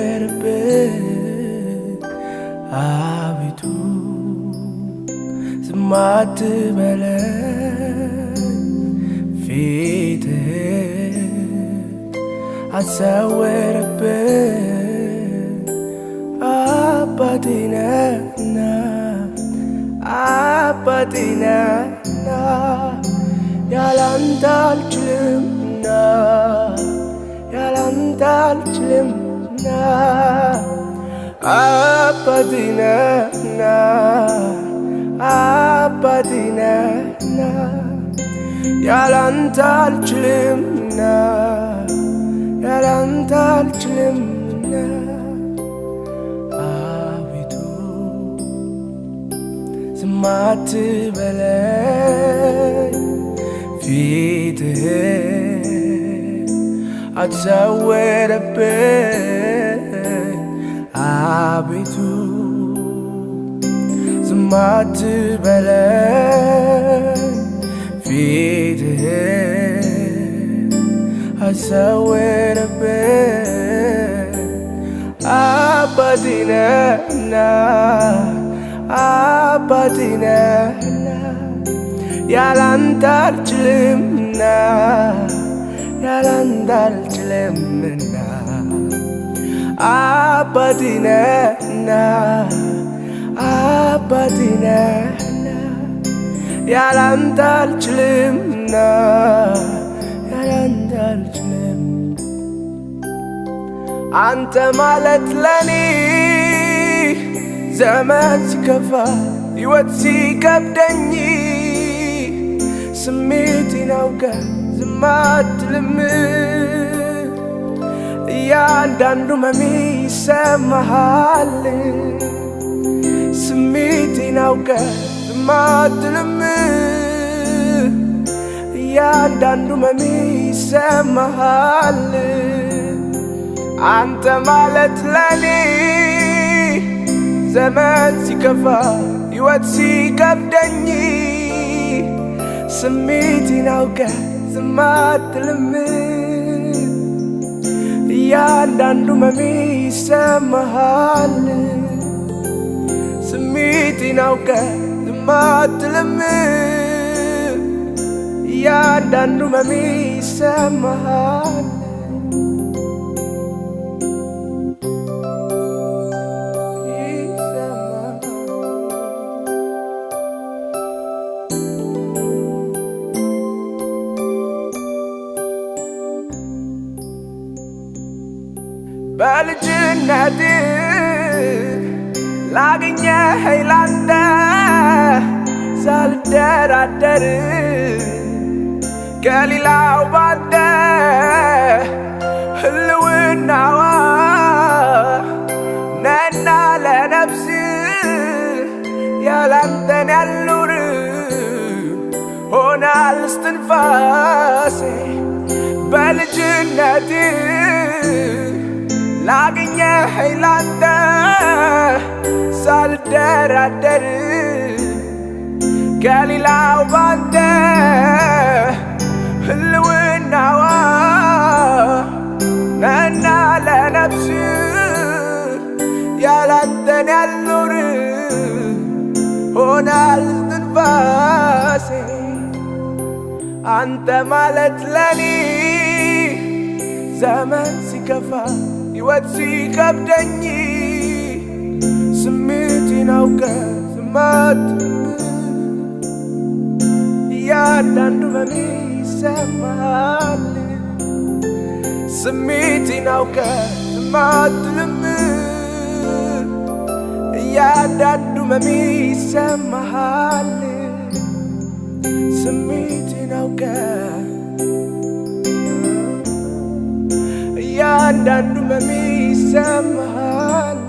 አትሰወርብን አቤቱ ዝም አትበለን ፊትህን አትሰወርብን አባቴ ነህና አባቴ ነህና ያላንተ አልችልምና ያላንተ አልችልምና አባቴ ነህና አባቴ ነህና ያላንተ አልችልምና ያላንተ አልችልምና አቤቱ ዝም አትበለኝ ፊትህን አትሰውርብኝ አቤቱ ዝም አትበለኝ ፊትህን አትሰውርብኝ አባቴ ነህና አባቴ ነህና ያላንተ አልችልምና ያላንተ አልችልምና አባቴ ነህና አባቴ ነህና ያላንተ አልችልምና ያላንተ አልችልም አንተ ማለት ለኔ ዘመን ሲከፋ ሕይወት ሲከብደኝ ስሜቴን አውቀህ ዝም አትልም እያንዳንዱ ህመሜ ይሰማሃል ስሜቴን አውቀህ ዝም አትልም እያንዳንዱ ህመሜ ይሰማሃል አንተ ማለት ለኔ ዘመን ሲከፋ ሕይወት ሲከብደኝ ስሜቴን አውቀህ ዝም አትልም እያንዳንዱ ህመሜ ይሰማሃል ስሜቴን አውቀህ ዝም አትልም እያንዳንዱ ህመሜ ይሰማሃል በልጅነቴ ላገኘኸኝ ላንተ ሳልደራደር ከሌላው ባንተ ህልውናዋ ነህና ለነፍስ ያላንተን ያልኖር ሆናል እስትንፋሴ በልጅነቴ ላገኘኸኝ ላንተ ሳልደራደር ከሌላው ባንተ ህልውናዋ ነህና ለነፍስ ያላንተን ያልኖር ሆናል እስትንፋሴ አንተ ማለት ለኔ ዘመን ሲከፋ ሕይወት ሲከብደኝ ስሜቴን አውቀህ ዝም አትልም እያንዳንዱ ህመሜ ይሰማሃል ስሜቴን አውቀህ ዝም አትልም እያንዳንዱ ህመሜ ይሰማሃል ስሜቴን አውቀህ እያንዳንዱ ህመሜ ይሰማሃል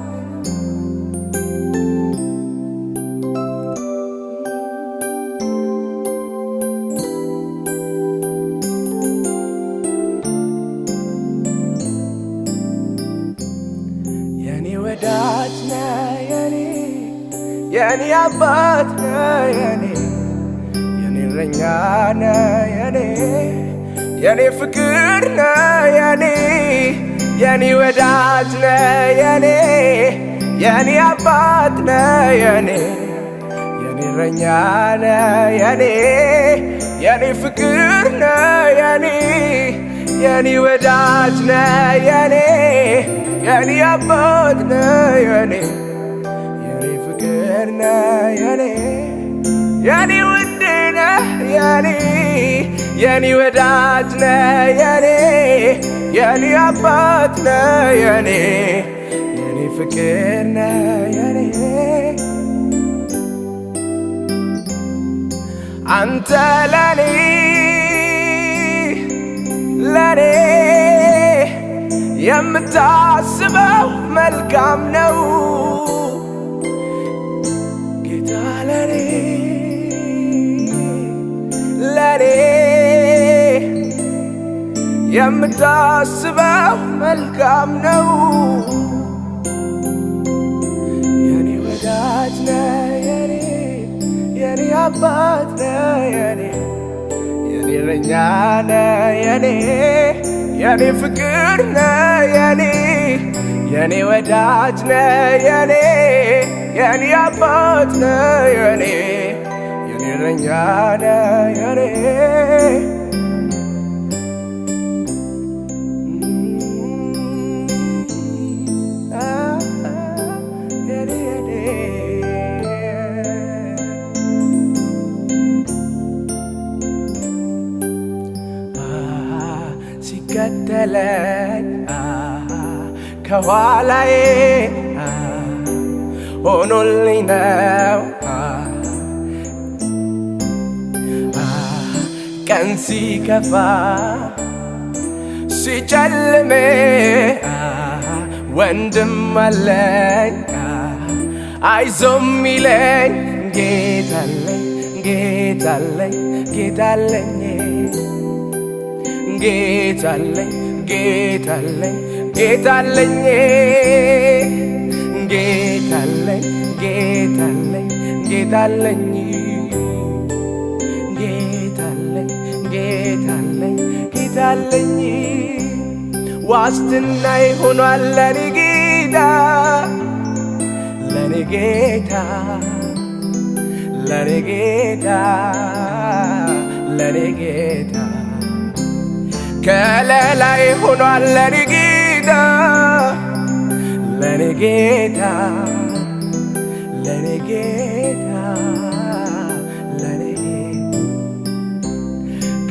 የኔ አባት ነህ የኔ እረኛ ነህ የኔ ፍቅር ነህ የኔ ወዳጅ ነህ የኔ አባት ነህ የኔ እረኛ ነህ የኔ ፍቅር ነህ የኔ ወዳጅ ነህ የኔ አባት ነህ የኔ ፍቅር ነህ የኔ ውድ ነህ የኔ ወዳጅ ነህ የኔ አባት ነህ የኔ ፍቅር ነህ አንተ ለኔ የምታስበው መልካም ነው ጌታ ለኔ የምታስበው መልካም ነው የኔ ወዳጅ ነህ የኔ አባት ነህ የኔ እረኛ ነህ የኔ ፍቅር ነህ የኔ ወዳጅ ነህ የኔ አባት ነህ የኔ እረኛ ነህ ሲከተለኝ ከኋላዬ ሆኖልኝ ነው ቀን ሲከፋ ሲጨልም ወንድም አለኝ አይዞህ ሚለኝ ጌታለኝ ጌታለኝ ዋስትና ይሆናል ለኔ ጌታ ከለላይ ሆኗል ለኔ ጌታ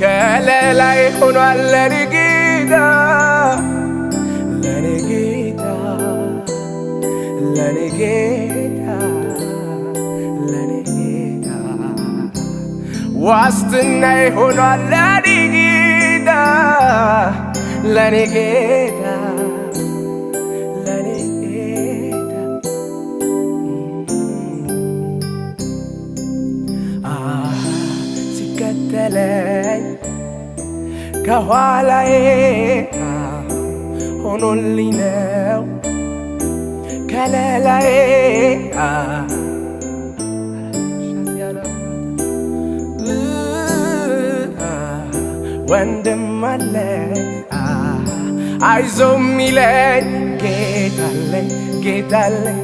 ከለላይ ሆኗል ለኔ ጌታ ዋስትና ይሆናል ለኔ ጌታ ሲከተለኝ ከኋላዬ ሆኖልኝ ነው ከለላዬ ወንድም አለኝ አይዞህ ሚለኝ ጌታለኝ ጌታለኝ